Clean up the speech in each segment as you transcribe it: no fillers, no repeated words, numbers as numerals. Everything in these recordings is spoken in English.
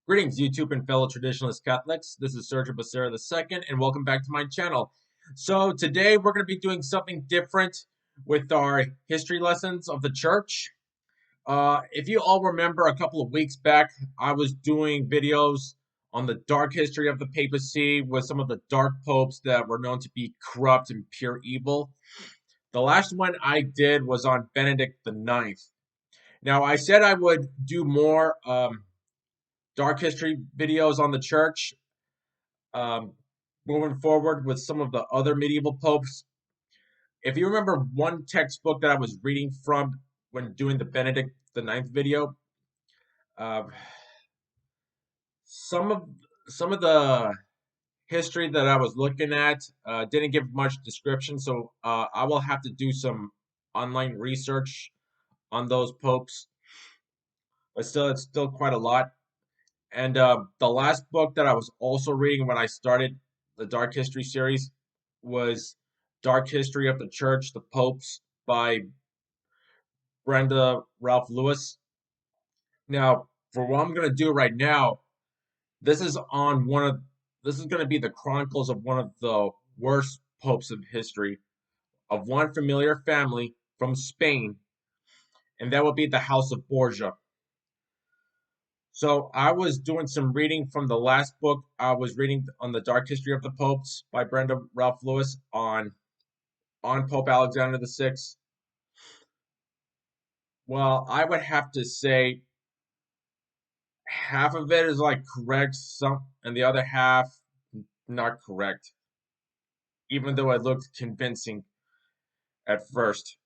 Greetings, YouTube and fellow traditionalist Catholics. This is Sergio Becerra II, and welcome back to my channel. So today we're going to be doing something different with our history lessons of the church. If you all remember, a couple of weeks back, I was doing videos on the dark history of the papacy with some of the dark popes that were known to be corrupt and pure evil. The last one I did was on Benedict the Ninth. Now, I said I would do more dark history videos on the church um, moving forward with some of the other medieval popes. If you remember one textbook that I was reading from when doing the Benedict the Ninth video, uh, some of some of the history that I was looking at didn't give much description, so I will have to do some online research on those popes. But still, it's still quite a lot. And the last book that I was also reading when I started the Dark History series was Dark History of the Church, the Popes by Brenda Ralph Lewis. Now, for what I'm going to do right now, this is on one of this is going to be the chronicles of one of the worst popes of history, of one familiar family from Spain, and that would be the House of Borgia. So I was doing some reading from the last book I was reading on the Dark History of the Popes by Brenda Ralph Lewis on Pope Alexander the Sixth. Well, I would have to say half of it is like correct, some and the other half not correct, even though it looked convincing at first.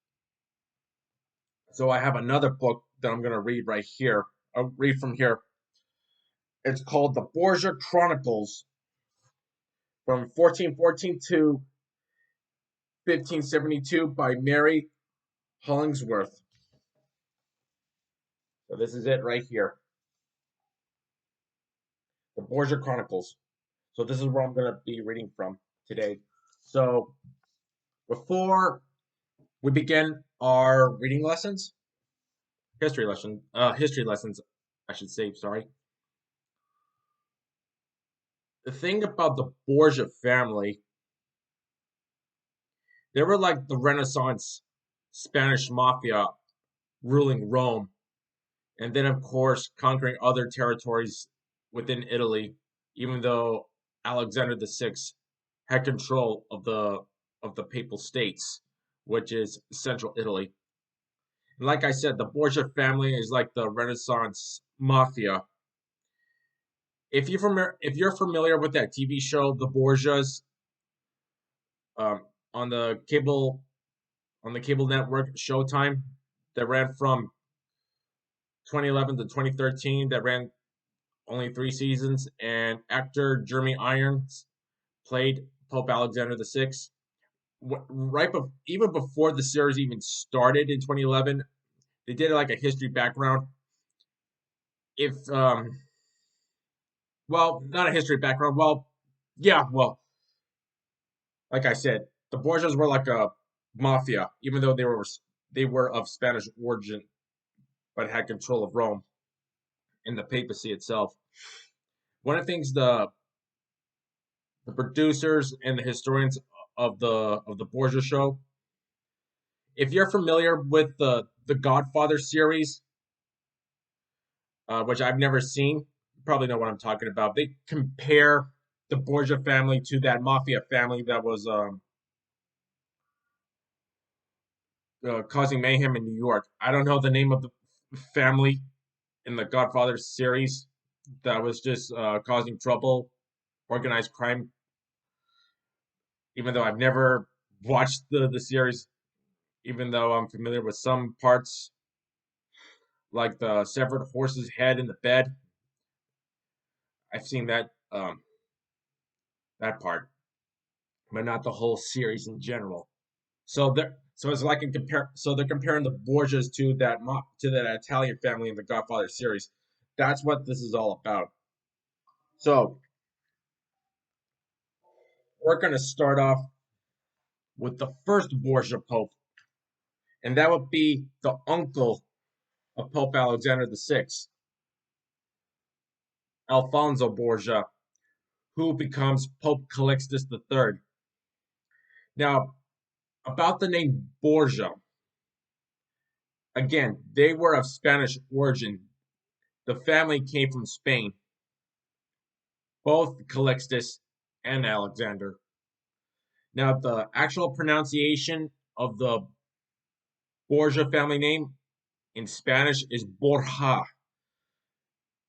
So I have another book that I'm going to read right here. I'll read from here. It's called the Borgia Chronicles from 1414 to 1572 by Mary Hollingsworth. So this is it right here. The Borgia Chronicles. So this is where I'm going to be reading from today. So before we begin our reading lessons, history lessons, I should say, sorry. The thing about the Borgia family, they were like the Renaissance Spanish mafia ruling Rome, and then of course conquering other territories within Italy, even though Alexander the Sixth had control of the Papal States, which is central Italy. And like I said, the Borgia family is like the Renaissance mafia. If you're familiar with that TV show, The Borgias, um, on the cable network Showtime, that ran from 2011 to 2013, that ran only 3 seasons, and actor Jeremy Irons played Pope Alexander the Sixth. Even before the series even started in 2011, they did like a history background. If well, not a history background. Well, yeah, well, like I said, the Borgias were like a mafia, even though they were of Spanish origin, but had control of Rome and the papacy itself. One of the things the producers and the historians of the Borgia show, if you're familiar with the Godfather series, which I've never seen, you probably know what I'm talking about. They compare the Borgia family to that mafia family that was causing mayhem in New York. I don't know the name of the family in the Godfather series that was just causing trouble, organized crime. Even though I've never watched the series, even though I'm familiar with some parts, like the severed horse's head in the bed. I've seen that part, but not the whole series in general. So it's like So they're comparing the Borgias to that Italian family in the Godfather series. That's what this is all about. So we're gonna start off with the first Borgia Pope, and that would be the uncle of Pope Alexander the Sixth. Alfonso Borgia, who becomes Pope Calixtus III. Now, about the name Borgia, again, they were of Spanish origin. The family came from Spain, both Calixtus and Alexander. Now, the actual pronunciation of the Borgia family name in Spanish is Borja,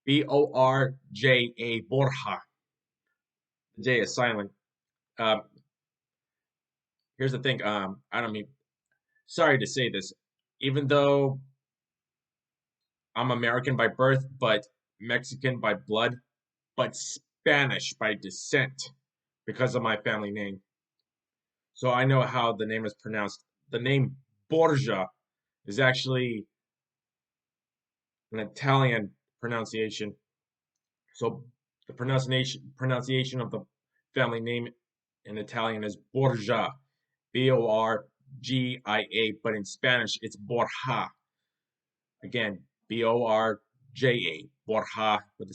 Borja. Borja. The J is silent. Um, Here's the thing. I don't mean. Sorry to say this, even though I'm American by birth, but Mexican by blood, but Spanish by descent because of my family name. So I know how the name is pronounced. The name Borgia is actually an Italian pronunciation. So the pronunciation of the family name in Italian is Borgia, Borgia, but in Spanish it's Borja. Again, Borja, Borja with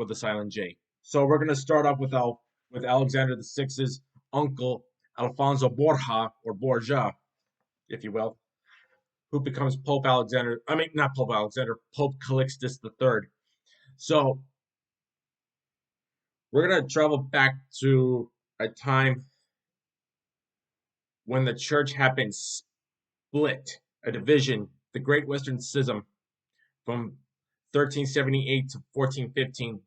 the silent J. So we're gonna start off with Alexander the Sixth's uncle Alfonso Borja or Borgia, if you will, who becomes Pope Alexander. I mean, not Pope Alexander, Pope Calixtus III. So we're gonna travel back to a time when the church had been split, a division, the Great Western Schism from 1378 to 1415,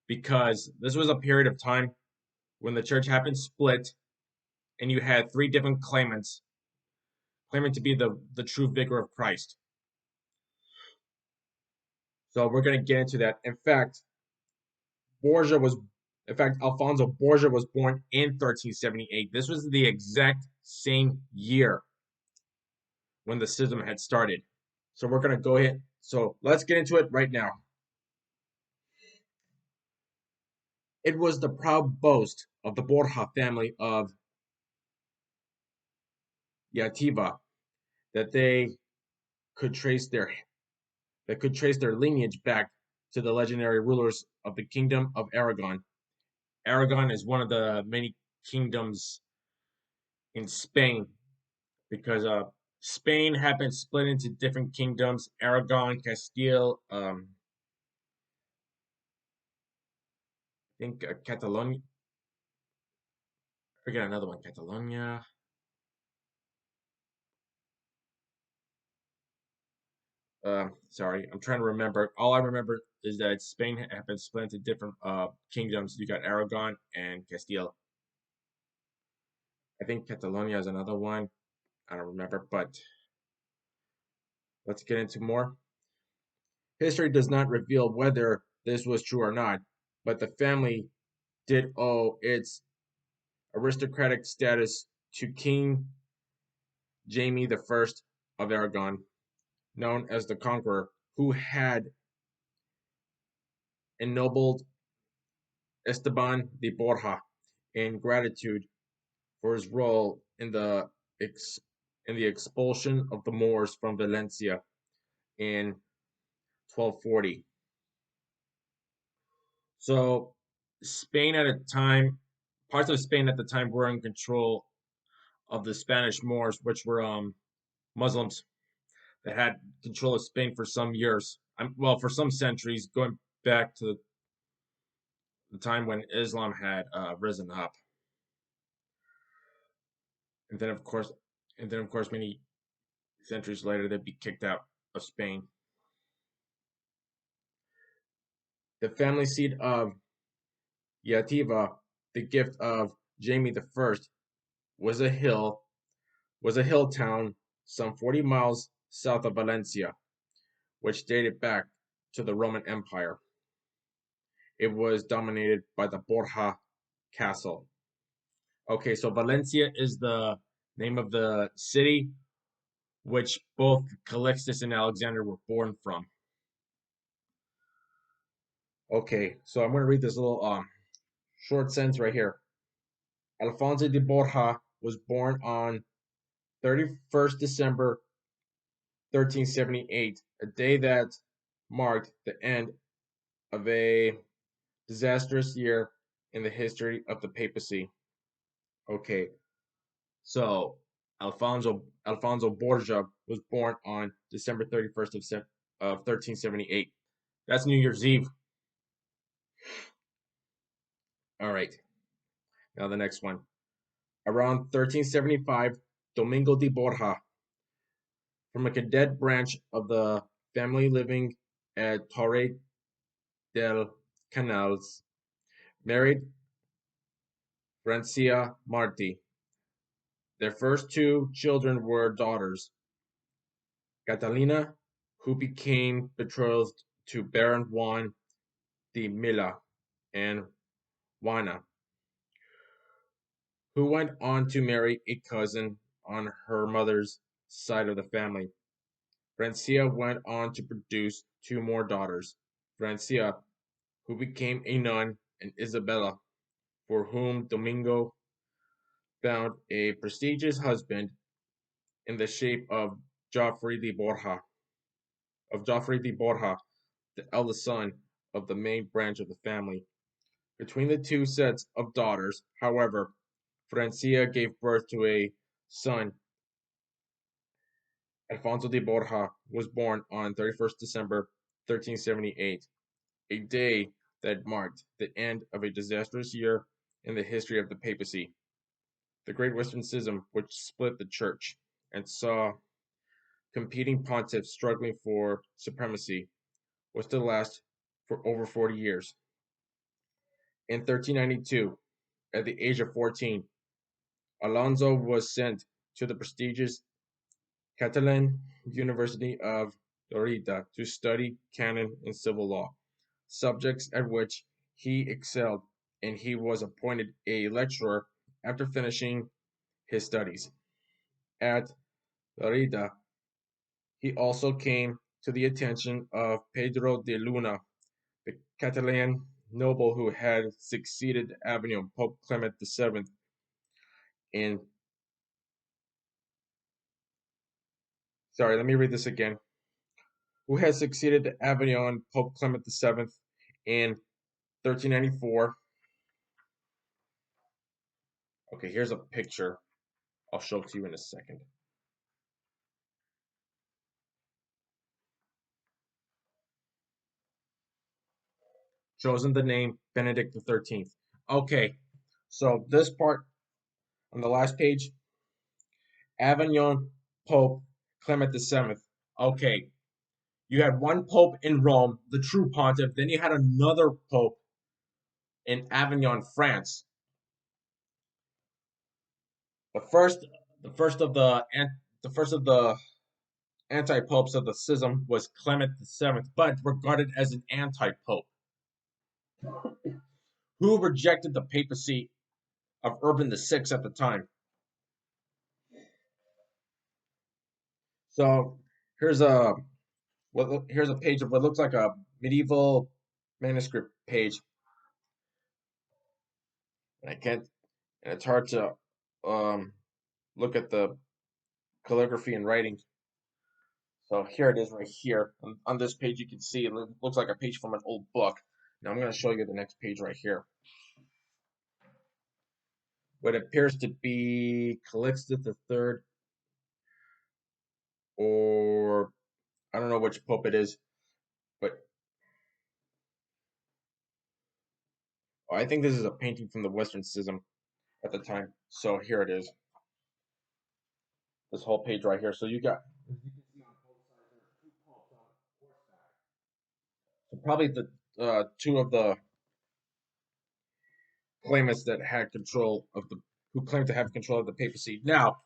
because this was a period of time when the church had been split and you had three different claimants claiming to be the true vicar of Christ. So we're going to get into that. Borgia was, in fact, Alfonso Borgia was born in 1378. This was the exact same year when the schism had started. So we're going to go ahead. So let's get into it right now. It was the proud boast of the Borja family of Yativa that could trace their lineage back to the legendary rulers of the Kingdom of Aragon. Aragon is one of the many kingdoms in Spain because Spain had been split into different kingdoms: Aragon, Castile, I think Catalonia. I got another one, Catalonia. Sorry, I'm trying to remember. All I remember is that Spain had been split into different kingdoms. You got Aragon and Castile. I think Catalonia is another one. I don't remember, but let's get into more. History does not reveal whether this was true or not, but the family did owe its aristocratic status to King Jaime I of Aragon, known as the Conqueror, who had ennobled Esteban de Borja in gratitude for his role in the expulsion of the Moors from Valencia in 1240. So Spain at a time, parts of Spain at the time were in control of the Spanish Moors, which were Muslims that had control of Spain for some years. Well, for some centuries, going back to the time when Islam had risen up, and then of course, many centuries later, they'd be kicked out of Spain. The family seat of Yativa, the gift of Jaime I, was a hill town some 40 miles south of Valencia, which dated back to the Roman Empire. It was dominated by the Borja castle. Okay, so Valencia is the name of the city which both Calixtus and Alexander were born from. Okay, so I'm going to read this little short sentence right here. Alfonso de Borja was born on 31st December 1378, a day that marked the end of a disastrous year in the history of the papacy. Okay, so Alfonso Borgia was born on December 31st of 1378. That's New Year's Eve. All right, now the next one. Around 1375, Domingo de Borja, from a cadet branch of the family living at Torre del Canals, married Francia Marti. Their first two children were daughters, Catalina, who became betrothed to Baron Juan de Milla, and Juana, who went on to marry a cousin on her mother's side of the family. Francia went on to produce two more daughters, Francia, who became a nun, and Isabella, for whom Domingo found a prestigious husband in the shape of Joffrey de Borja, the eldest son of the main branch of the family. Between the two sets of daughters, however, Francia gave birth to a son. Alfonso de Borja was born on 31st December 1378, a day that marked the end of a disastrous year in the history of the papacy. The Great Western Schism, which split the church and saw competing pontiffs struggling for supremacy, was to last for over 40 years. In 1392, at the age of 14, Alonso was sent to the prestigious Catalan University of Lleida to study canon and civil law, subjects at which he excelled, and he was appointed a lecturer after finishing his studies. At Lleida, he also came to the attention of Pedro de Luna, the Catalan noble who had succeeded Avignon Pope Clement VII in. Sorry, let me read this again. Who had succeeded Avignon Pope Clement VII in 1394. Okay, here's a picture. I'll show it to you in a second. Chosen the name Benedict XIII. Okay, so this part on the last page, Avignon Pope Clement VII. Okay, you had one pope in Rome, the true pontiff, then you had another pope in Avignon, France. The first, the first of the, the first of the anti-popes of the schism was Clement VII, but regarded as an anti-pope, who rejected the papacy of Urban VI at the time. So here's a here's a page of what looks like a medieval manuscript page. And I can't, and it's hard to look at the calligraphy and writing. So here it is right here. On this page, you can see it looks like a page from an old book. Now I'm going to show you the next page right here. What appears to be Calixtus III, or I don't know which pope it is, but I think this is a painting from the Western Schism at the time. So here it is. This whole page right here. So you got, as you can see on both sides, there are two popes on horseback. So probably the two of the claimants that had control of the, who claimed to have control of the papacy. Now,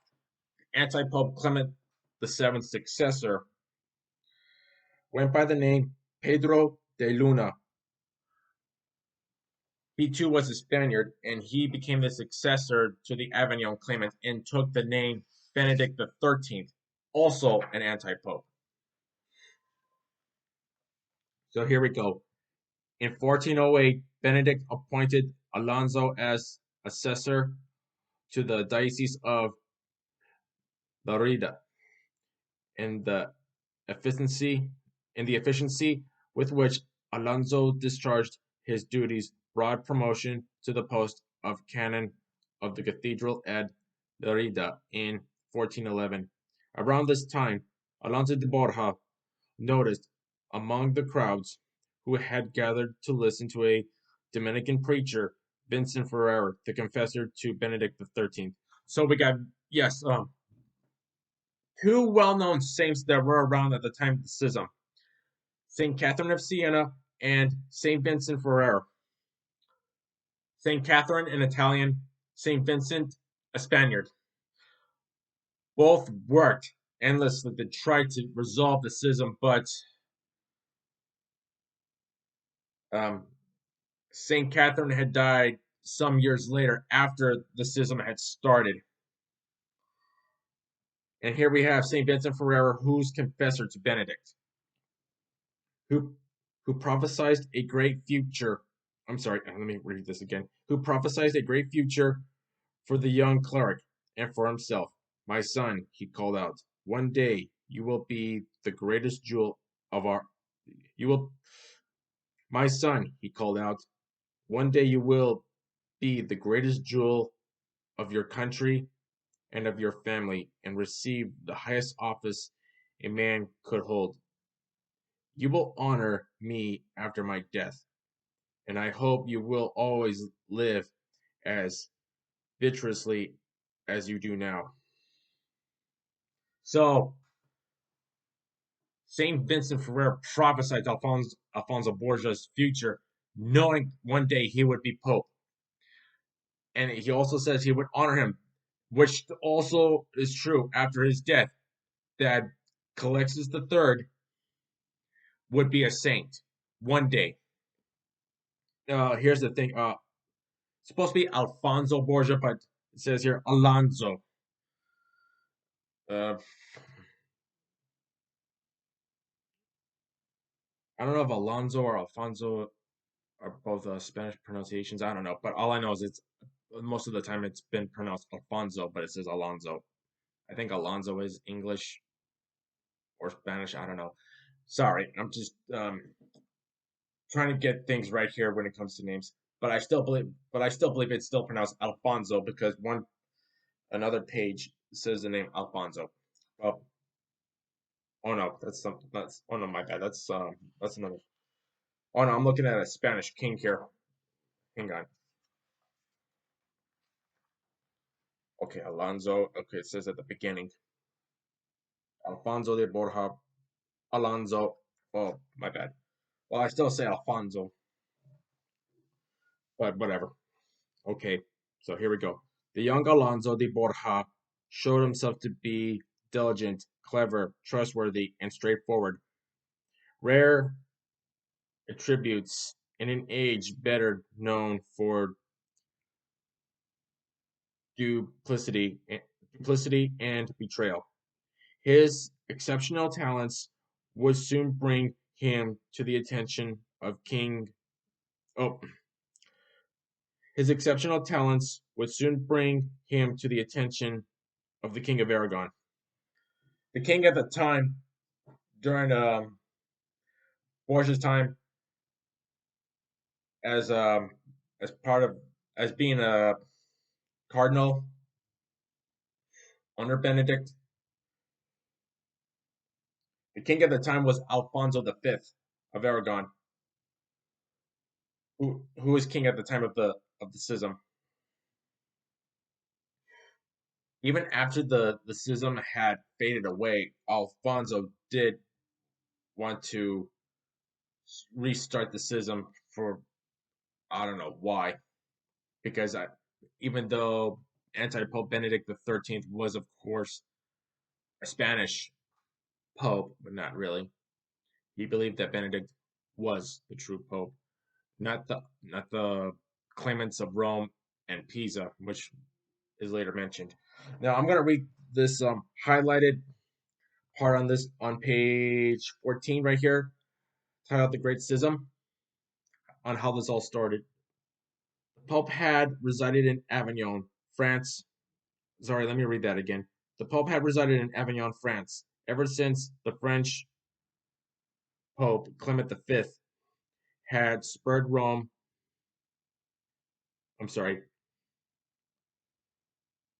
anti-pope Clement VII's successor went by the name Pedro de Luna. He too was a Spaniard, and he became the successor to the Avignon claimant and took the name Benedict XIII, also an anti-pope. So here we go. In 1408, Benedict appointed Alonso as assessor to the Diocese of Larida, and efficiency the efficiency with which Alonso discharged his duties brought promotion to the post of canon of the Cathedral at Lerida in 1411. Around this time, Alonso de Borja noticed among the crowds who had gathered to listen to a Dominican preacher, Vincent Ferrer, the confessor to Benedict XIII. So we got, yes, two well-known saints that were around at the time of the schism: Saint Catherine of Siena and Saint Vincent Ferrer. Saint Catherine, an Italian; Saint Vincent, a Spaniard. Both worked endlessly to try to resolve the schism, but um, Saint Catherine had died some years later after the schism had started. And here we have Saint Vincent Ferrer, who's confessor to Benedict, who who prophesied a great future. I'm sorry, let me read this again. Who prophesied a great future for the young cleric and for himself. My son, he called out, one day you will be the greatest jewel of our. You will, my son, he called out, one day you will be the greatest jewel of your country and of your family and receive the highest office a man could hold. You will honor me after my death, and I hope you will always live as virtuously as you do now. So, Saint Vincent Ferrer prophesied Alfonso Borgia's future, knowing one day he would be Pope. And he also says he would honor him, which also is true after his death, that Calixtus III would be a saint one day. Here's the thing. It's supposed to be Alfonso Borgia, but it says here Alonso. Uh, I don't know if Alonso or Alfonso are both Spanish pronunciations. I don't know, but all I know is it's most of the time it's been pronounced Alfonso, but it says Alonso. I think Alonso is English or Spanish. I don't know. Sorry, I'm just trying to get things right here when it comes to names. But I still believe it's still pronounced Alfonso because another page says the name Alfonso. Oh, oh no, that's something. That's oh no, my bad. That's another. Oh no, I'm looking at a Spanish king here. Hang on. Okay, Alonso. Okay, it says at the beginning. Alfonso de Borja. Alonso. Oh, my bad. Well, I still say Alfonso, but whatever. Okay, so here we go. The young Alonso de Borja showed himself to be diligent, clever, trustworthy, and straightforward. Rare attributes in an age better known for duplicity, duplicity and betrayal. His exceptional talents would soon bring him to the attention of King. Oh, his exceptional talents would soon bring him to the attention of the King of Aragon. The king at the time, during Borgia's time, as um, as part of as being a cardinal under Benedict, the king at the time was Alfonso V of Aragon, who was king at the time of the schism. Even after the schism had faded away, Alfonso did want to restart the schism for I don't know why, because even though anti-Pope Benedict XIII was, of course, a Spanish pope, but not really. He believed that Benedict was the true pope, not the claimants of Rome and Pisa, which is later mentioned. Now I'm gonna read this highlighted part on this on page 14 right here, titled "The Great Schism," on how this all started. The Pope had resided in Avignon, France. Sorry, let me read that again. The Pope had resided in Avignon, France, ever since the French Pope Clement V had spurred Rome I'm sorry,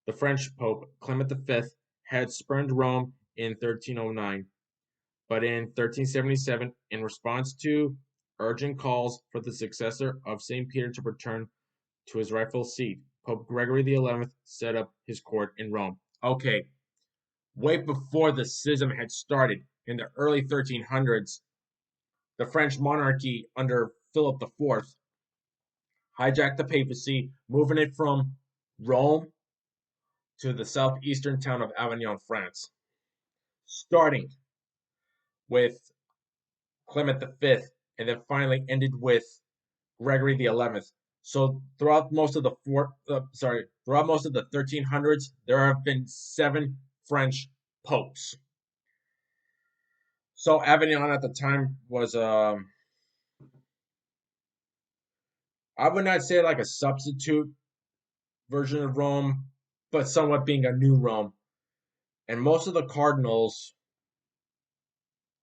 the French Pope Clement V had spurned Rome in 1309, but in 1377, in response to urgent calls for the successor of St. Peter to return to his rightful seat, Pope Gregory XI set up his court in Rome. Okay, way before the schism had started in the early 1300s, the French monarchy under Philip IV hijacked the papacy, moving it from Rome to the southeastern town of Avignon, France, starting with Clement V, and then finally ended with Gregory XI. So throughout most of the 1300s, there have been 7 French popes. So Avignon at the time was, I would not say like a substitute version of Rome, but somewhat being a new Rome. And most of the cardinals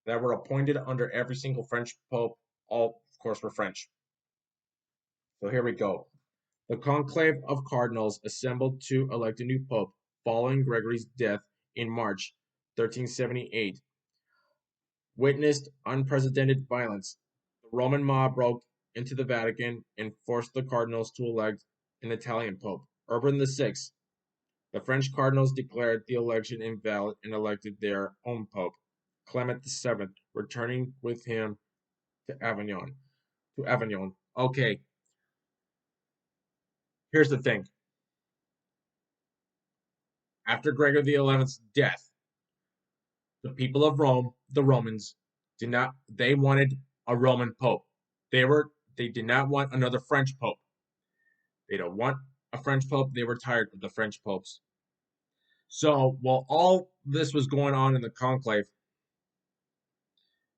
that were appointed under every single French pope, all of course were French. So here we go. The conclave of cardinals assembled to elect a new pope following Gregory's death in March 1378 witnessed unprecedented violence. The Roman mob broke into the Vatican and forced the cardinals to elect an Italian pope, Urban VI. The French cardinals declared the election invalid and elected their own pope, Clement VII, returning with him to Avignon. Okay, here's the thing. After Gregory XI's death, the people of Rome, the Romans, they wanted a Roman pope. They did not want another French pope. They don't want a French pope. They were tired of the French popes. So while all this was going on in the conclave,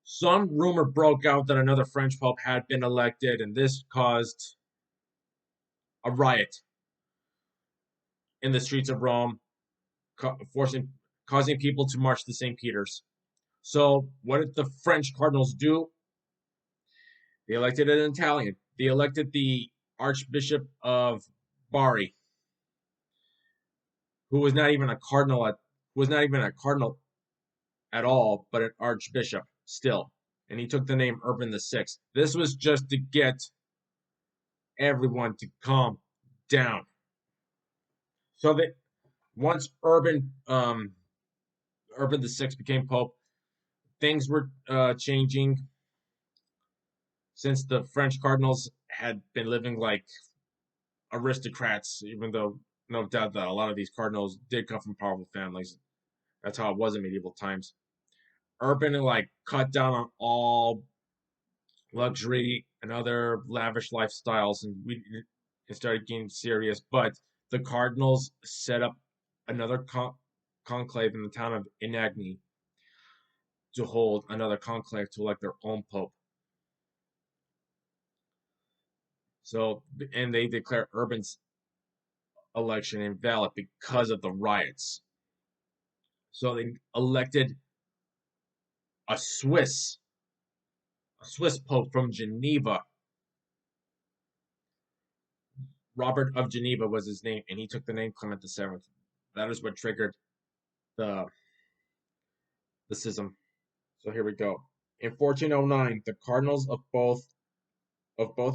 some rumor broke out that another French pope had been elected, and this caused a riot in the streets of Rome, causing people to march to St. Peter's. So what did the French cardinals do? They elected an Italian. They elected the Archbishop of Bari, who was not even a cardinal at all, but an archbishop still. And he took the name Urban VI. This was just to get everyone to calm down. So that once Urban VI became Pope, things were changing since the French cardinals had been living like aristocrats, even though no doubt that a lot of these cardinals did come from powerful families. That's how it was in medieval times. Urban like cut down on all luxury and other lavish lifestyles, and it started getting serious. But the cardinals set up another conclave in the town of Inagni to hold another conclave to elect their own pope. So, and they declare Urban's election invalid because of the riots. So they elected a Swiss pope from Geneva. Robert of Geneva was his name, and he took the name Clement VII. That is what triggered the schism. So here we go. In 1409, the cardinals of both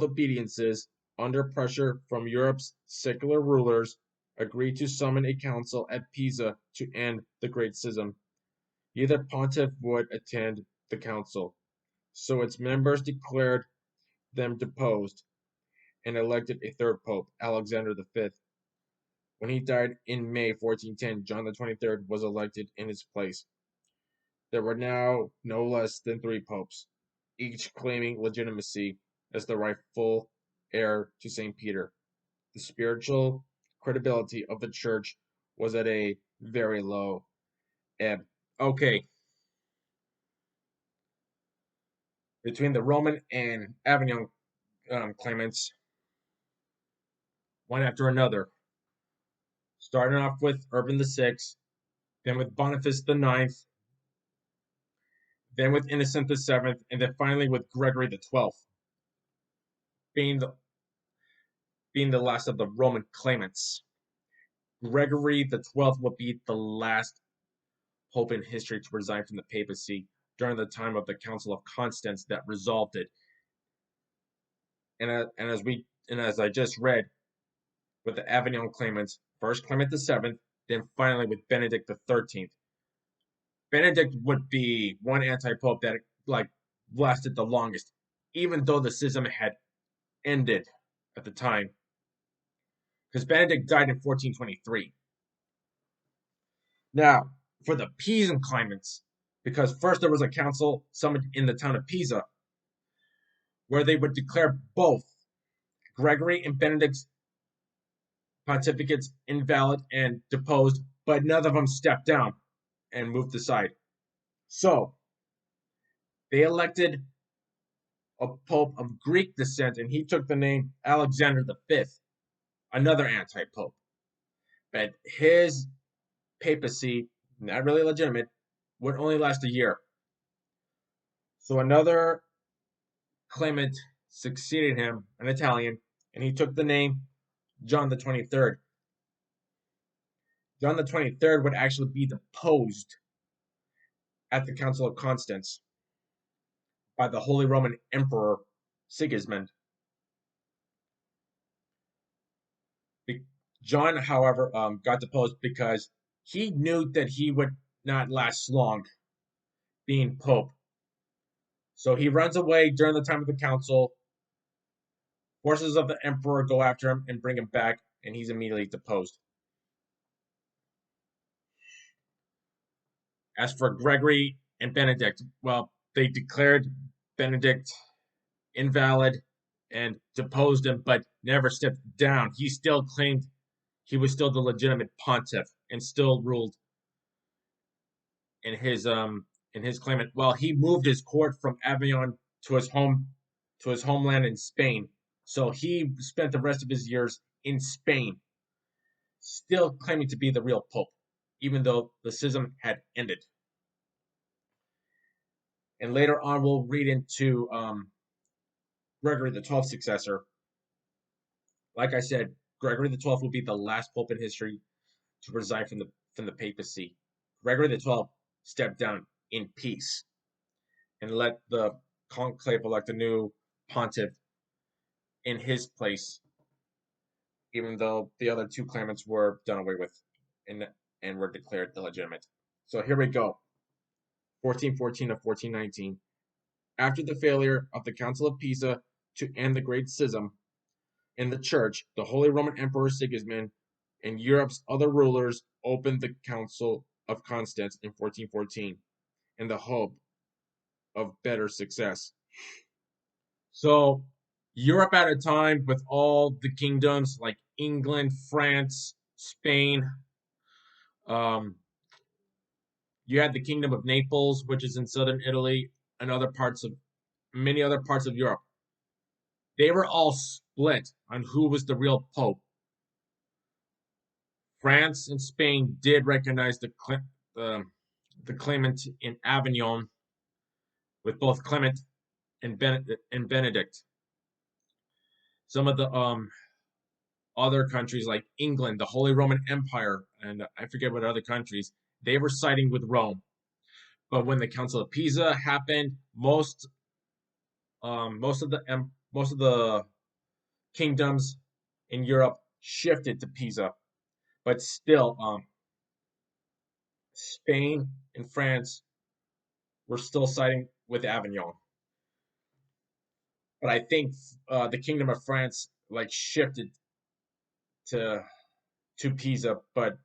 obediences, under pressure from Europe's secular rulers, agreed to summon a council at Pisa to end the Great Schism. Neither pontiff would attend the council, so its members declared them deposed and elected a third pope, Alexander V. When he died in May 1410, John the 23rd was elected in his place. There were now no less than 3 popes, each claiming legitimacy as the rightful heir to St. Peter. The spiritual credibility of the church was at a very low ebb. Okay, between the Roman and Avignon claimants, one after another, starting off with Urban VI, then with Boniface IX, then with Innocent VII, and then finally with Gregory XII, being the being the last of the Roman claimants. Gregory the 12th would be the last pope in history to resign from the papacy during the time of the Council of Constance that resolved it. And as I just read, with the Avignon claimants, first Clement VII, then finally with Benedict XIII. Benedict would be one anti-pope that lasted the longest, even though the schism had ended at the time, because Benedict died in 1423. Now, for the Pisan claimants, because first there was a council summoned in the town of Pisa, where they would declare both Gregory and Benedict's pontificates invalid and deposed, but none of them stepped down and moved aside. So, they elected a pope of Greek descent, and he took the name Alexander V, another anti-pope. But his papacy, not really legitimate, would only last a year. So another claimant succeeded him, an Italian, and he took the name John the 23rd. John the 23rd would actually be deposed at the Council of Constance by the Holy Roman Emperor Sigismund. John, however, got deposed because he knew that he would not last long being pope. So he runs away during the time of the council. Forces of the emperor go after him and bring him back, and he's immediately deposed. As for Gregory and Benedict, well, they declared Benedict invalid and deposed him, but never stepped down. He still claimed he was still the legitimate pontiff and still ruled in his claimant. Well, he moved his court from Avignon to his homeland in Spain. So he spent the rest of his years in Spain, still claiming to be the real pope, even though the schism had ended. And later on, we'll read into Gregory the 12th successor. Like I said, Gregory the 12th will be the last pope in history to resign from the papacy. Gregory the 12th stepped down in peace and let the conclave elect a new pontiff in his place, even though the other two claimants were done away with and were declared illegitimate. So here we go. 1414 to 1419. After the failure of the Council of Pisa to end the Great Schism in the Church, the Holy Roman Emperor Sigismund and Europe's other rulers opened the Council of Constance in 1414 in the hope of better success. So, Europe at a time with all the kingdoms like England, France, Spain. You had the Kingdom of Naples, which is in southern Italy, and many other parts of Europe. They were all split on who was the real pope. France and Spain did recognize the claimant in Avignon, with both Clement and Benedict. Some of the other countries like England, the Holy Roman Empire, and I forget what other countries, they were siding with Rome. But when the Council of Pisa happened, most of the kingdoms in Europe shifted to Pisa, but still, Spain and France were still siding with Avignon. But I think the Kingdom of France shifted to Pisa, but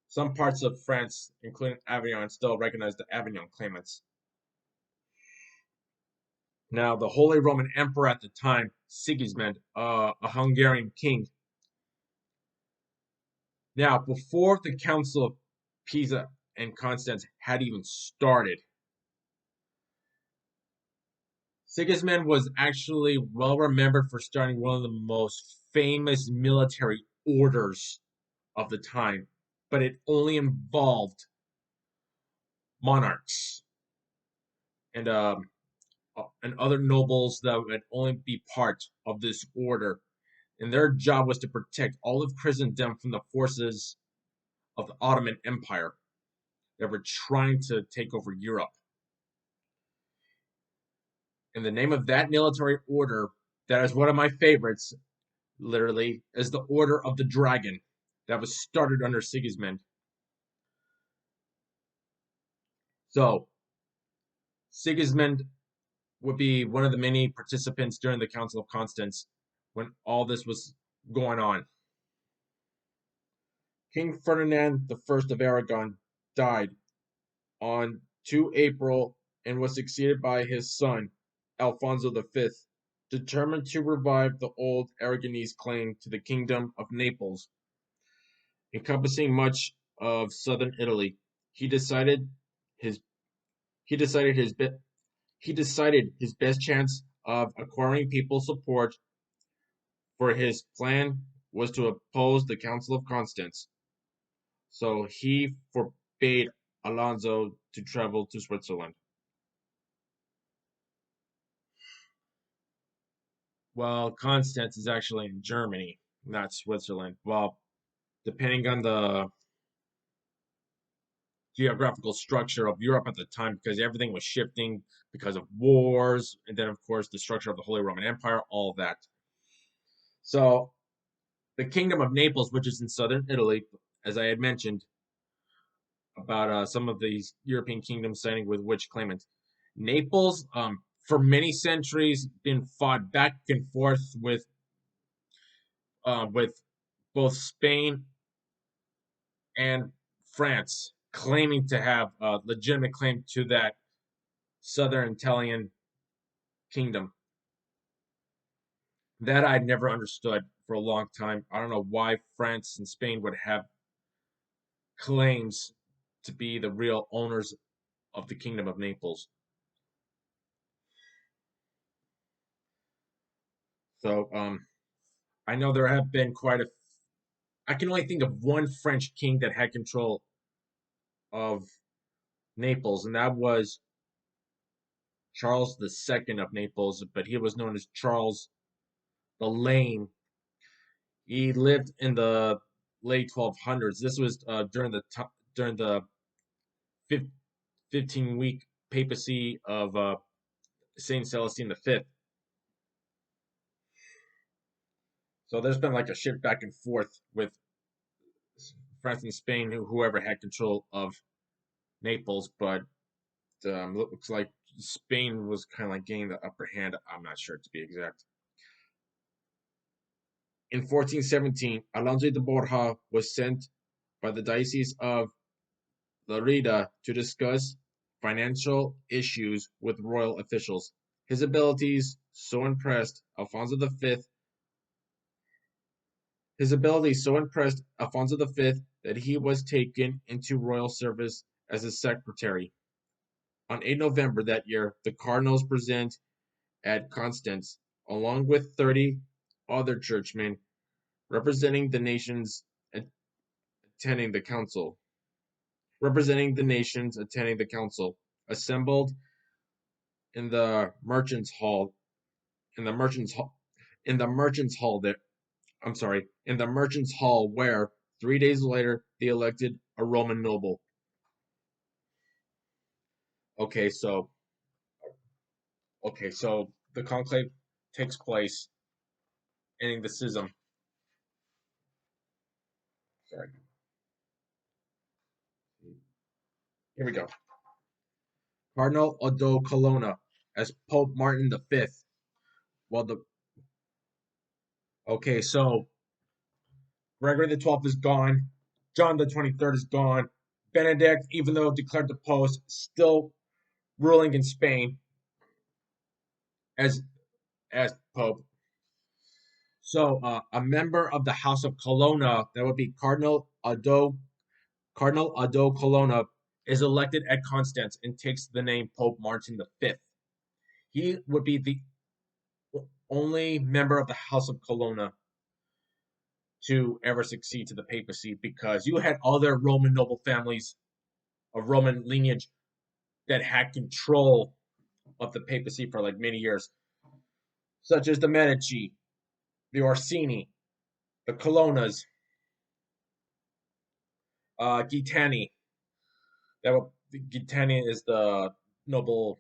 some parts of France, including Avignon, still recognize the Avignon claimants. Now, the Holy Roman Emperor at the time, Sigismund, a Hungarian king. Now, before the Council of Pisa and Constance had even started, Sigismund was actually well remembered for starting one of the most famous military orders of the time, but it only involved monarchs and other nobles that would only be part of this order. and their job was to protect all of Christendom from the forces of the Ottoman Empire that were trying to take over Europe. And the name of that military order, that is one of my favorites, literally, is the Order of the Dragon, that was started under Sigismund. So, Sigismund would be one of the many participants during the Council of Constance when all this was going on. King Ferdinand I of Aragon died on 2 April and was succeeded by his son, Alfonso V, determined to revive the old Aragonese claim to the Kingdom of Naples, encompassing much of southern Italy. He decided his he decided his be- he decided his best chance of acquiring people's support for his plan was to oppose the Council of Constance. So he forbade Alonso to travel to Switzerland. Well, Constance is actually in Germany, not Switzerland. Well, depending on the geographical structure of Europe at the time, because everything was shifting because of wars, and then, of course, the structure of the Holy Roman Empire, all of that. So, the Kingdom of Naples, which is in southern Italy, as I had mentioned, about some of these European kingdoms siding with which claimants. Naples, for many centuries, been fought back and forth with both Spain and France, claiming to have a legitimate claim to that southern Italian kingdom. That I'd never understood for a long time. I don't know why France and Spain would have claims to be the real owners of the Kingdom of Naples. So, I know there have been quite a. I can only think of one French king that had control of Naples, and that was Charles II of Naples, but he was known as Charles the Lame. He lived in the late 1200s. This was during the 15-week papacy of Saint Celestine V. So there's been like a shift back and forth with France and Spain, whoever had control of Naples, but looks like Spain was kind of like getting the upper hand. I'm not sure to be exact. In 1417, Alonso de Borja was sent by the Diocese of Lerida to discuss financial issues with royal officials. His abilities so impressed Alfonso V. His abilities so impressed Alfonso V that he was taken into royal service as a secretary. On 8 November that year, the cardinals present at Constance, along with 30 other churchmen representing the nations attending the council, assembled in the merchants' hall, in the merchants' hall, in the merchants' hall there. I'm sorry, in the merchants' hall where 3 days later they elected a Roman noble. Okay, so so the conclave takes place, ending the schism. Sorry. Here we go. Cardinal Odo Colonna as Pope Martin V. Well, so Gregory the 12th is gone. John the 23rd is gone. Benedict, even though declared deposed, still ruling in Spain as Pope. So a member of the House of Colonna, that would be Cardinal Odo Colonna, is elected at Constance and takes the name Pope Martin V. He would be the only member of the House of Colonna to ever succeed to the papacy, because you had other Roman noble families of Roman lineage that had control of the papacy for like many years, such as the Medici, the Orsini, the Colonnas, Gitani. Gitani is the noble,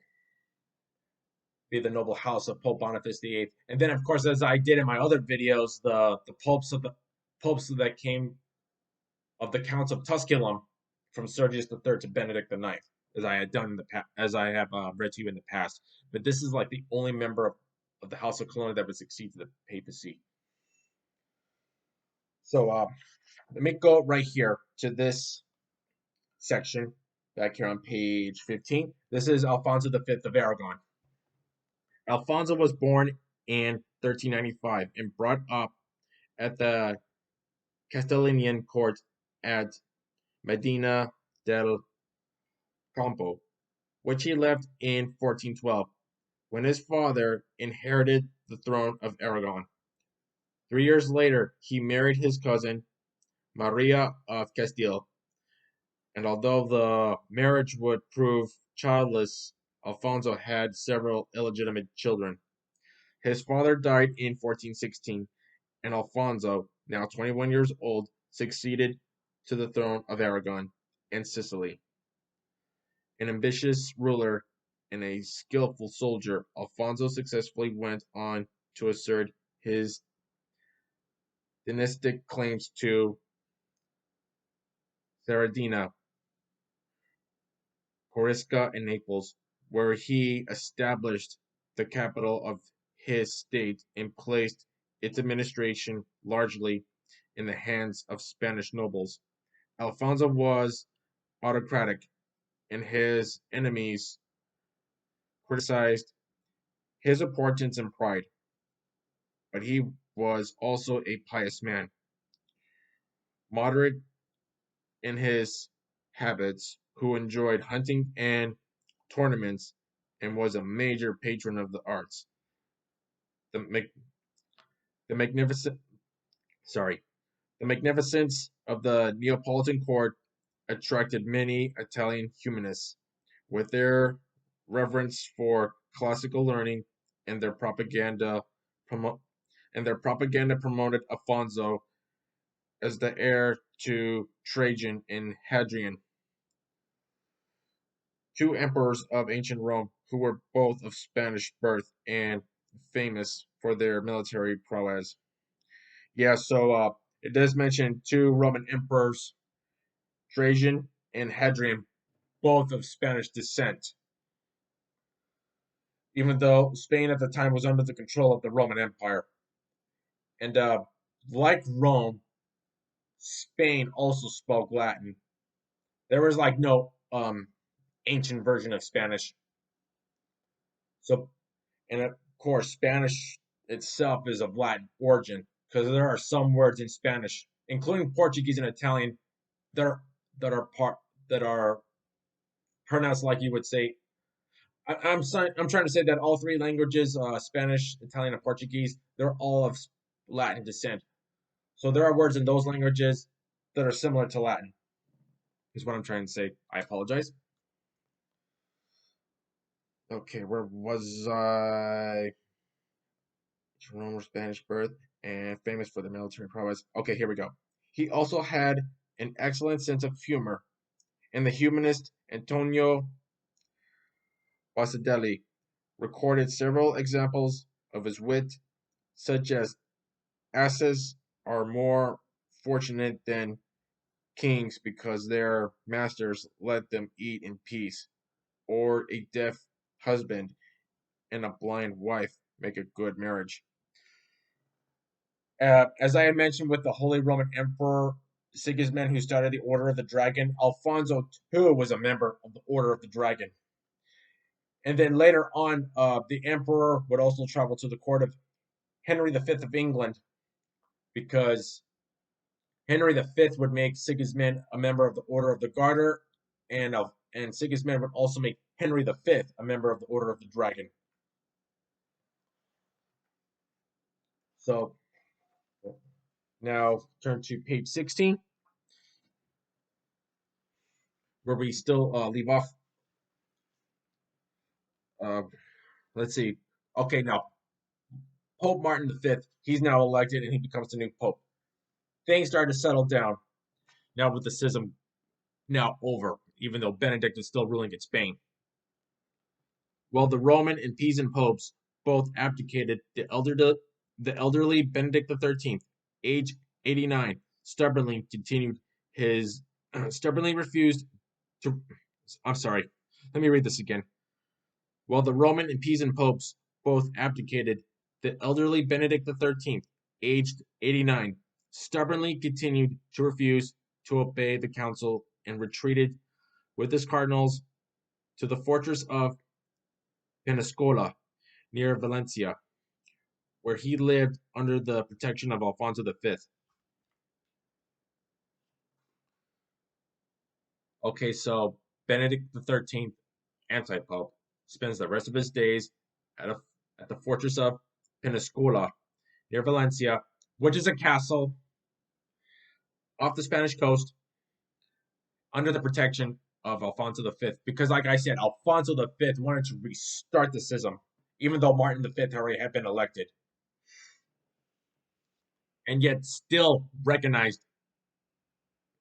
be the noble house of Pope Boniface VIII, and then of course, as I did in my other videos, the popes that came of the Counts of Tusculum, from Sergius III to Benedict IX, as I had done in the past, as I have read to you in the past. But this is like the only member of the House of Colonna that would succeed to the papacy. So let me go right here to this section back here on page 15. This is Alfonso V of Aragon. Alfonso was born in 1395 and brought up at the Castellanian court at Medina del Campo, which he left in 1412, when his father inherited the throne of Aragon. 3 years later, he married his cousin, Maria of Castile, and although the marriage would prove childless, Alfonso had several illegitimate children. His father died in 1416, and Alfonso, now 21 years old, succeeded to the throne of Aragon and Sicily. An ambitious ruler and a skillful soldier, Alfonso successfully went on to assert his dynastic claims to Sardinia, Corsica, and Naples, where he established the capital of his state and placed its administration largely in the hands of Spanish nobles. Alfonso was autocratic, and his enemies criticized his importance and pride, but he was also a pious man, moderate in his habits, who enjoyed hunting and tournaments, and was a major patron of the arts. The, mag- the magnificent, sorry, the magnificence of the Neapolitan court attracted many Italian humanists, with their reverence for classical learning, and their propaganda promo- promoted Alfonso as the heir to Trajan and Hadrian, two emperors of ancient Rome who were both of Spanish birth and famous for their military prowess. Yeah, so it does mention two Roman emperors, Trajan and Hadrian, both of Spanish descent, even though Spain at the time was under the control of the Roman Empire. And like Rome, Spain also spoke Latin. There was like no ancient version of Spanish. So, and of course, Spanish itself is of Latin origin, because there are some words in Spanish, including Portuguese and Italian, that are that are part that are pronounced like you would say. I'm trying to say that all three languages, Spanish, Italian, and Portuguese, they're all of Latin descent. So there are words in those languages that are similar to Latin, is what I'm trying to say. I apologize. Okay, where was I? Roman Spanish birth and famous for the military prowess. Okay, here we go. He also had an excellent sense of humor, and the humanist Antonio Basadelli recorded several examples of his wit, such as asses are more fortunate than kings because their masters let them eat in peace, or a deaf husband and a blind wife make a good marriage. As I had mentioned with the Holy Roman Emperor Sigismund, who started the Order of the Dragon, Alfonso too was a member of the Order of the Dragon. And then later on, the Emperor would also travel to the court of Henry V of England, because Henry V would make Sigismund a member of the Order of the Garter, and Sigismund would also make Henry V a member of the Order of the Dragon. So now turn to page 16, where we still leave off. Uh, let's see. Okay, now Pope Martin V, he's now elected and he becomes the new pope. things started to settle down now with the schism now over, even though Benedict is still ruling in Spain. While the Roman and Pisan popes both abdicated, the elderly Benedict XIII, age 89, stubbornly continued his stubbornly refused to. I'm sorry. Let me read this again. While the Roman and Pisan popes both abdicated, the elderly Benedict XIII, aged 89, stubbornly continued to refuse to obey the council and retreated with his cardinals to the fortress of Pensacola near Valencia, where he lived under the protection of Alfonso V. Okay, so Benedict XIII, anti-pope, spends the rest of his days at, at the fortress of Pensacola near Valencia, which is a castle off the Spanish coast under the protection of Alfonso V. Because, like I said, Alfonso V wanted to restart the schism, even though Martin V already had been elected, and yet still recognized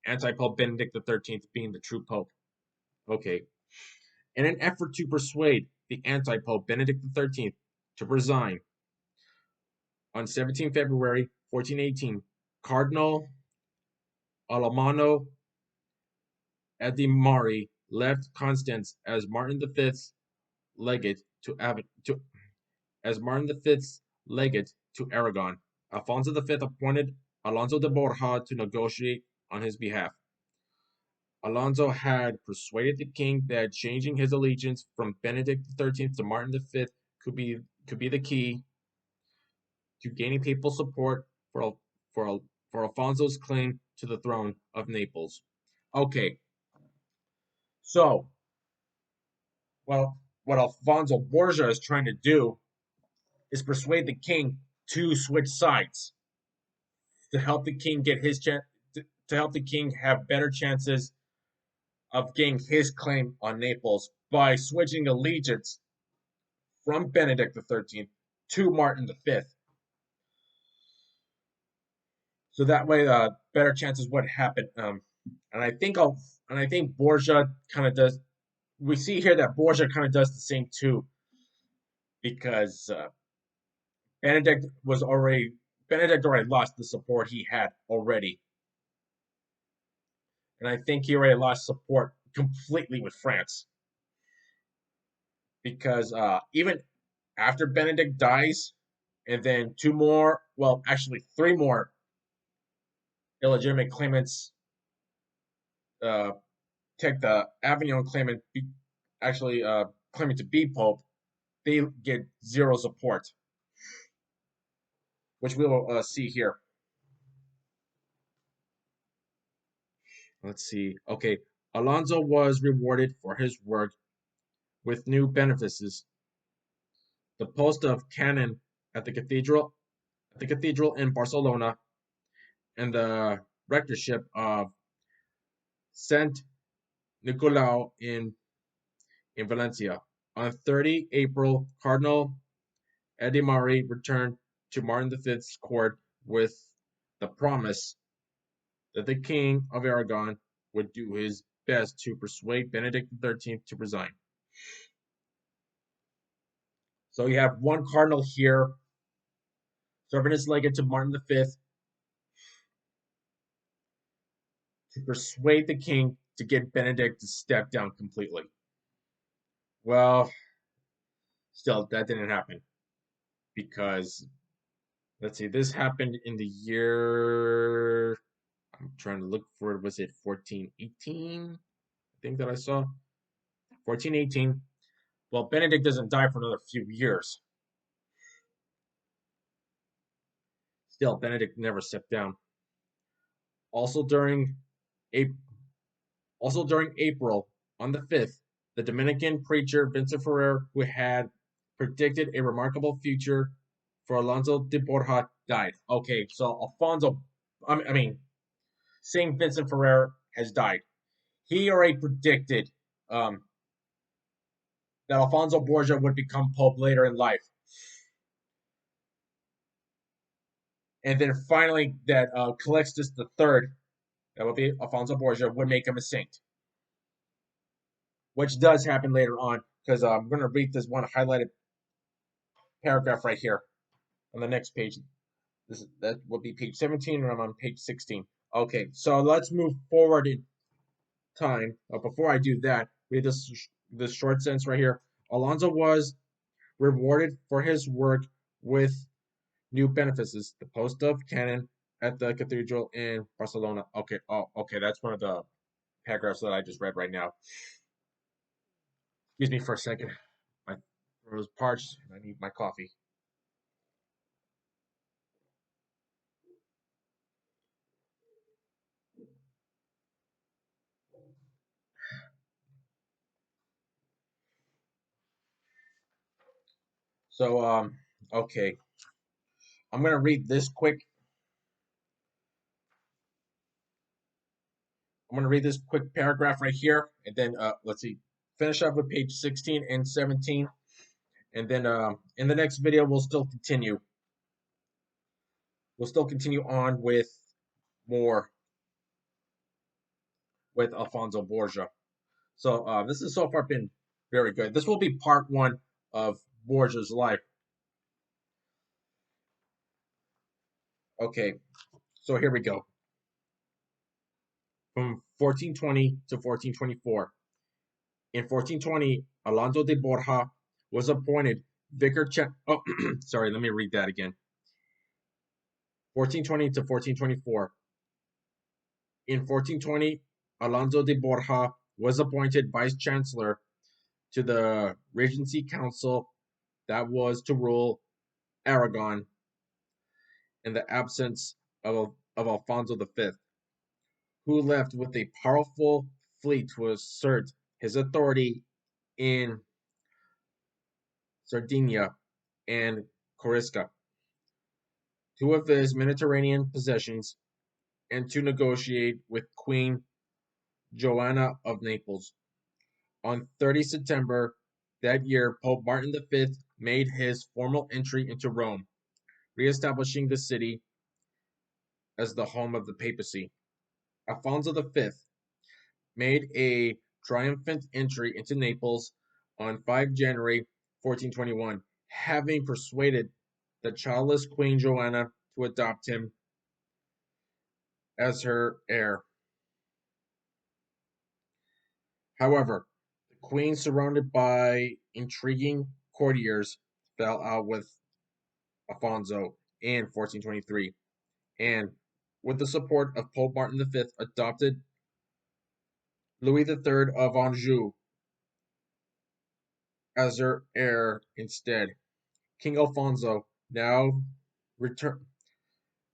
anti-pope Benedict XIII being the true pope. Okay. In an effort to persuade the anti-pope Benedict XIII to resign, on 17 February 1418, Cardinal Alamano Edimari left Constance as Martin V's legate to Aragon. Alfonso V appointed Alonso de Borja to negotiate on his behalf. Alonso had persuaded the king that changing his allegiance from Benedict XIII to Martin V could be the key to gaining papal support for Alfonso's claim to the throne of Naples. Okay, so well, what Alfonso Borgia is trying to do is persuade the king to switch sides to help the king get his chance to help the king have better chances of getting his claim on Naples by switching allegiance from Benedict XIII to Martin V. So that way, better chances would happen. And I think Borgia kind of does. We see here that Borgia kind of does the same too, because Benedict Benedict already lost the support he had already, and I think he already lost support completely with France, because even after Benedict dies, and then actually three more illegitimate claimants uh, take the Avignon claimant, actually claiming to be Pope, they get zero support, which we will see here. Let's see. Okay, Alonso was rewarded for his work with new benefices. The post of canon at the cathedral in Barcelona, and the rectorship of Saint Nicolau in Valencia. On 30 April, Cardinal Edimari returned to Martin V's court with the promise that the King of Aragon would do his best to persuade Benedict XIII to resign. So you have one cardinal here serving as legate to Martin V to persuade the king to get Benedict to step down completely. Well, still, that didn't happen because, let's see, this happened in the year, I'm trying to look for it, was it 1418? I think that I saw. 1418. Well, Benedict doesn't die for another few years. Still, Benedict never stepped down. Also during April, on the 5th, the Dominican preacher Vincent Ferrer, who had predicted a remarkable future for Alonso de Borja, died. Okay, so Saint Vincent Ferrer has died. He already predicted that Alfonso Borgia would become Pope later in life. And then finally, that Calixtus III, that would be Alfonso Borgia, would make him a saint, which does happen later on. Because I'm going to read this one highlighted paragraph right here on the next page. That will be page 17, and I'm on page 16. Okay, so let's move forward in time. Before I do that, read this short sentence right here. Alonso was rewarded for his work with new benefices, the post of canon at the cathedral in Barcelona. Okay, okay, that's one of the paragraphs that I just read right now. Excuse me for a second. My throat is parched, and I need my coffee. So, okay, I'm gonna read this quick. I'm gonna read this quick paragraph right here, and then let's see, finish up with page 16 and 17, and then in the next video we'll still continue. We'll still continue on with more with Alfonso Borgia. So this has so far been very good. This will be part one of Borgia's life. Okay, so here we go. From 1420 to 1424. In 1420, Alonso de Borja was appointed vicar. Oh, sorry, let me read that again. 1420 to 1424. In 1420, Alonso de Borja was appointed vice chancellor to the Regency Council that was to rule Aragon in the absence of Alfonso V, who left with a powerful fleet to assert his authority in Sardinia and Corsica, two of his Mediterranean possessions, and to negotiate with Queen Joanna of Naples. On 30 September that year, Pope Martin V made his formal entry into Rome, re-establishing the city as the home of the papacy. Alfonso V made a triumphant entry into Naples on 5 January 1421, having persuaded the childless Queen Joanna to adopt him as her heir. However, the queen, surrounded by intriguing courtiers, fell out with Alfonso in 1423, and, with the support of Pope Martin V, adopted Louis III of Anjou as her heir instead. King Alfonso now returned.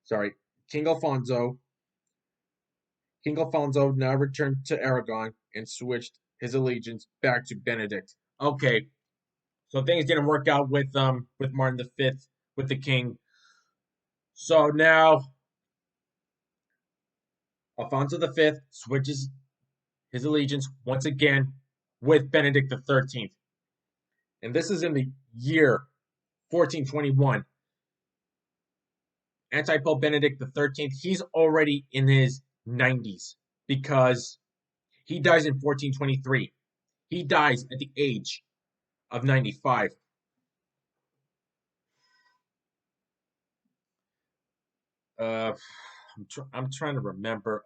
Sorry, King Alfonso. King Alfonso now returned to Aragon and switched his allegiance back to Benedict. Okay, so things didn't work out with Martin V, with the king. So now Alfonso V switches his allegiance once again with Benedict XIII. And this is in the year 1421. Anti-Pope Benedict XIII, he's already in his 90s because he dies in 1423. He dies at the age of 95. Uh, I'm trying to remember.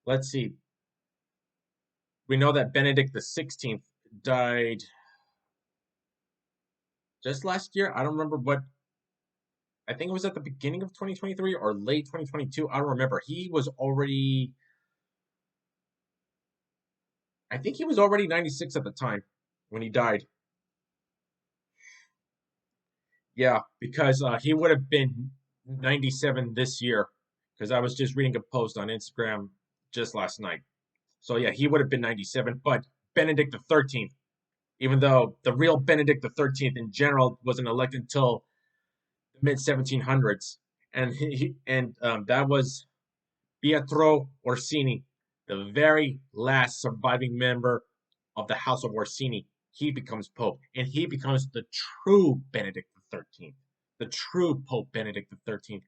Let's see. We know that Benedict XVI died just last year. I don't remember what. I think it was at the beginning of 2023 or late 2022. I don't remember. He was already. I think he was already 96 at the time when he died. Yeah, because he would have been 97 this year. Because I was just reading a post on Instagram just last night. So yeah, he would have been 97. But Benedict XIII, even though the real Benedict XIII in general wasn't elected until the mid 1700s, and that was Pietro Orsini, the very last surviving member of the House of Orsini. He becomes Pope, and he becomes the true Benedict XIII. the true Pope Benedict the 13th.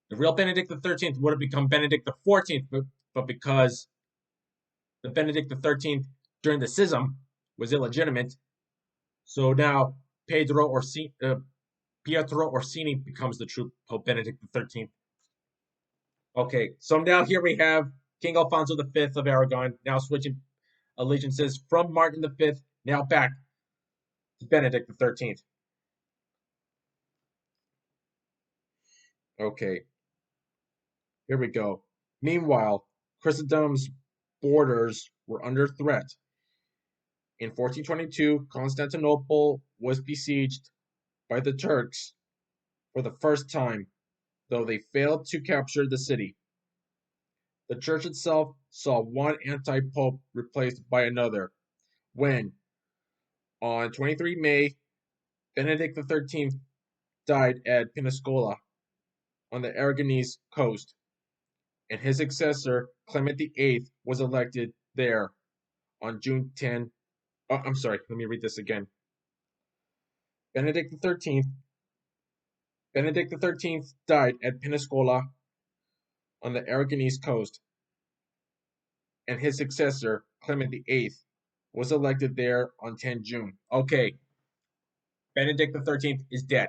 The real Benedict the 13th would have become Benedict the 14th, but because the Benedict the 13th during the schism was illegitimate, so now Pietro Orsini becomes the true Pope Benedict the 13th. Okay, so now here we have King Alfonso V of Aragon, now switching allegiances from Martin V, now back to Benedict the 13th. Okay, here we go. Meanwhile, Christendom's borders were under threat. In 1422, Constantinople was besieged by the Turks for the first time, though they failed to capture the city. The church itself saw one anti-pope replaced by another when, on 23 May, Benedict XIII died at Pensacola on the Aragonese coast, and his successor, Clement VIII, was elected there on June 10. Oh, I'm sorry, let me read this again. Benedict XIII died at Pensacola on the Aragonese coast, and his successor, Clement VIII, was elected there on 10 June. Okay, Benedict XIII is dead.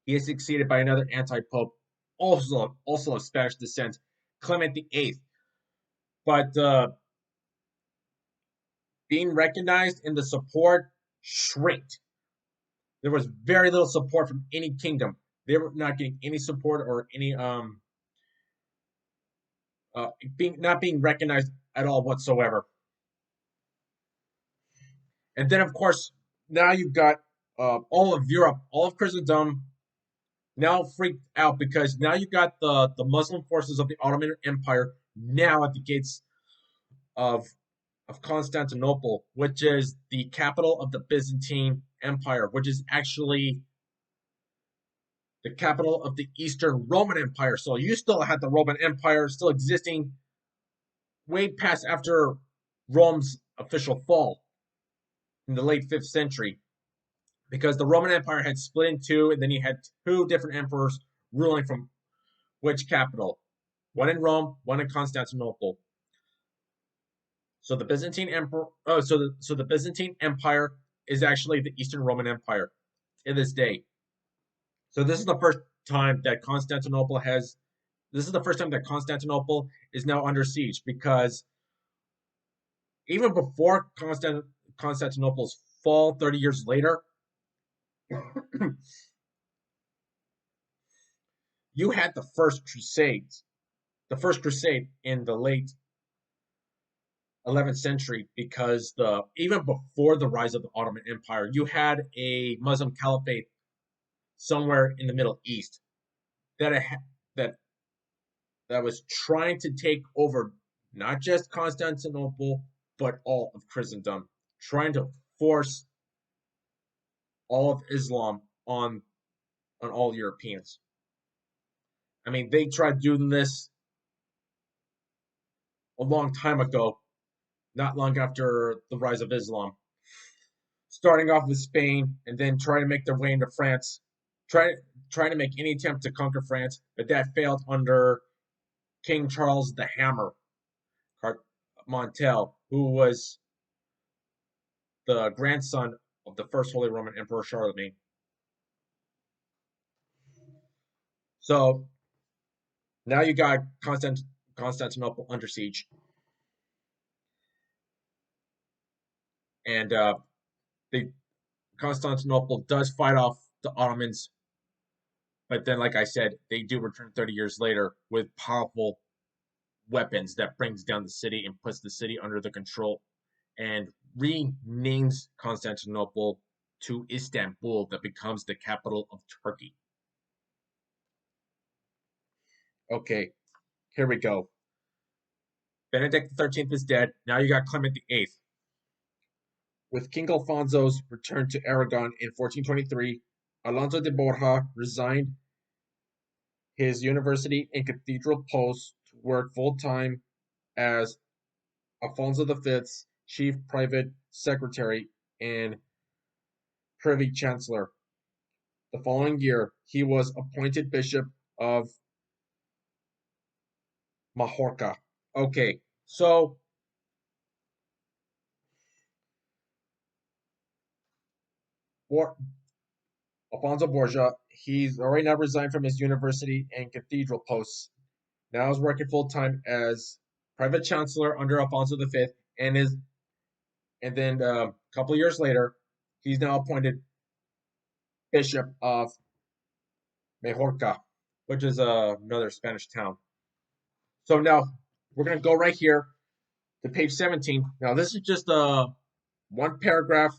He is succeeded by another anti-pope, also of Spanish descent, Clement VIII. But being recognized and the support shrinked. There was very little support from any kingdom. They were not getting any support or any not being recognized at all whatsoever. And then, of course, now you've got all of Europe, all of Christendom now freaked out because now you've got the Muslim forces of the Ottoman Empire now at the gates of Constantinople, which is the capital of the Byzantine Empire, which is actually the capital of the Eastern Roman Empire. So you still had the Roman Empire still existing way past after Rome's official fall in the late 5th century, because the Roman Empire had split in two, and then you had two different emperors ruling from which capital? One in Rome, one in Constantinople. So the Byzantine Emperor, so the Byzantine Empire is actually the Eastern Roman Empire in this day. So this is the first time that Constantinople has. This is the first time that Constantinople is now under siege, because even before Constantinople's fall, 30 years later, you had the first crusade in the late 11th century, because even before the rise of the Ottoman Empire, you had a Muslim caliphate somewhere in the Middle East that that that was trying to take over not just Constantinople but all of Christendom, trying to force all of Islam on all Europeans. I mean, they tried doing this a long time ago, not long after the rise of Islam, starting off with Spain and then trying to make their way into France, trying to make any attempt to conquer France, but that failed under King Charles the Hammer Montel, who was the grandson of the first Holy Roman Emperor Charlemagne. So now you got Constantinople under siege, and Constantinople does fight off the Ottomans, but then, like I said, they do return 30 years later with powerful weapons that brings down the city and puts the city under the control and renames Constantinople to Istanbul, that becomes the capital of Turkey. Okay, here we go. Benedict XIII is dead. Now you got Clement VIII. With King Alfonso's return to Aragon in 1423, Alonso de Borja resigned his university and cathedral post to work full-time as Alfonso V's chief private secretary and privy chancellor. The following year, he was appointed Bishop of Majorca. Okay, so for Alfonso Borgia, he's already now resigned from his university and cathedral posts. Now he's working full time as private chancellor under Alfonso V, and then a couple of years later, he's now appointed Bishop of Majorca, which is another Spanish town. So now we're gonna go right here to page 17. Now this is just one paragraph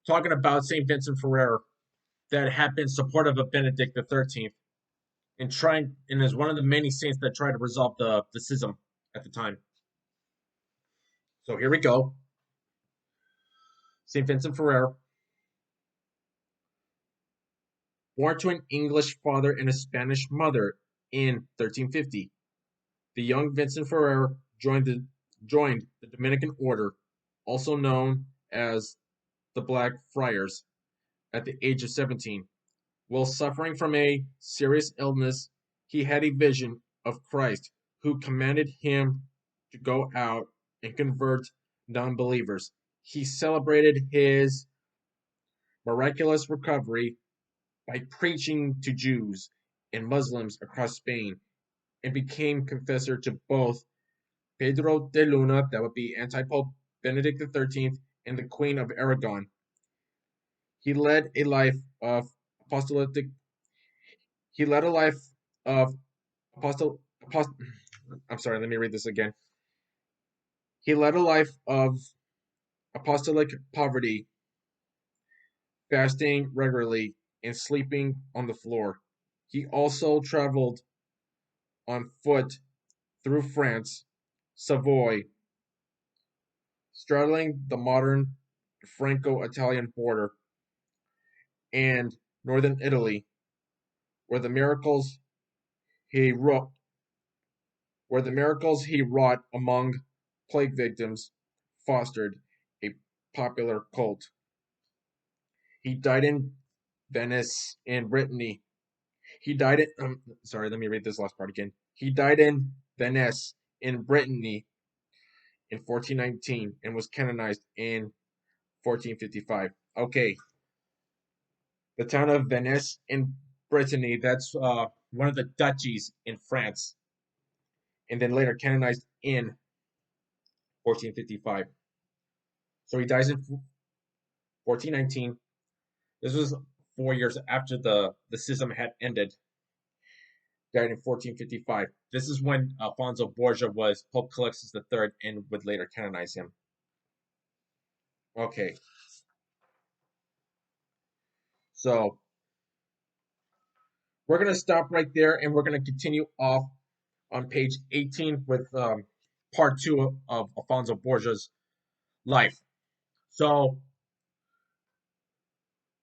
talking about Saint Vincent Ferrer that had been supportive of Benedict XIII and is one of the many saints that tried to resolve the schism at the time. So here we go. Saint Vincent Ferrer, born to an English father and a Spanish mother in 1350. The young Vincent Ferrer joined the Dominican order, also known as the Black Friars, at the age of 17. While suffering from a serious illness, he had a vision of Christ, who commanded him to go out and convert non-believers. He celebrated his miraculous recovery by preaching to Jews and Muslims across Spain and became confessor to both Pedro de Luna, that would be anti-Pope Benedict XIII, and the Queen of Aragon. He led a life of apostolic. He led a life of apostle. I'm sorry. Let me read this again. He led a life of apostolic poverty, fasting regularly, and sleeping on the floor. He also traveled on foot through France, Savoy, straddling the modern Franco-Italian border, and northern Italy, where the miracles he wrought, among plague victims fostered a popular cult. He died in Venice in Brittany. He died in sorry, let me read this last part again. He died in Venice in Brittany in 1419 and was canonized in 1455. Okay, the town of Venice in Brittany, that's one of the duchies in France, and then later canonized in 1455. So he dies in 1419. This was 4 years after the schism had ended. Died in 1455. This is when Alfonso Borgia was Pope Calixtus III and would later canonize him. Okay, so we're going to stop right there and we're going to continue off on page 18 with part 2 of Alfonso Borgia's life. So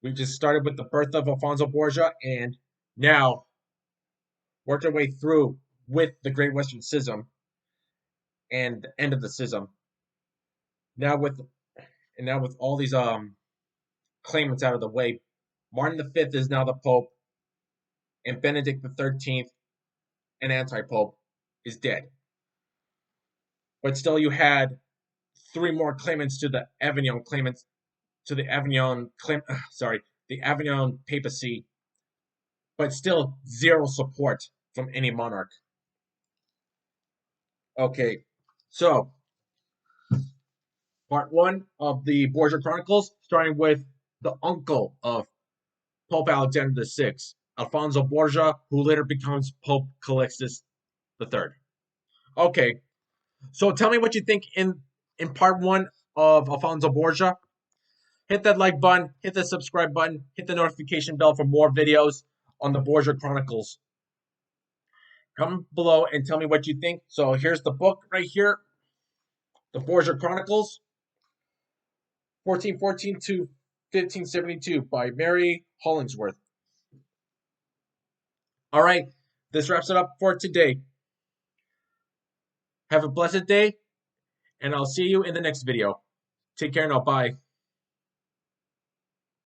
we just started with the birth of Alfonso Borgia and now worked our way through with the Great Western Schism and the end of the schism. Now with all these claimants out of the way, Martin V is now the Pope, and Benedict XIII, an anti-Pope, is dead. But still, you had three more claimants to the Avignon the Avignon papacy, but still zero support from any monarch. Okay, so part 1 of the Borgia Chronicles, starting with the uncle of Pope Alexander VI, Alfonso Borgia, who later becomes Pope Calixtus III. Okay, so tell me what you think in part 1 of Alfonso Borgia. Hit that like button, hit the subscribe button, hit the notification bell for more videos on the Borgia Chronicles. Comment below and tell me what you think. So here's the book right here, the Borgia Chronicles, 1414 to 1572 by Mary Hollingsworth. All right, this wraps it up for today. Have a blessed day, and I'll see you in the next video. Take care now. Bye.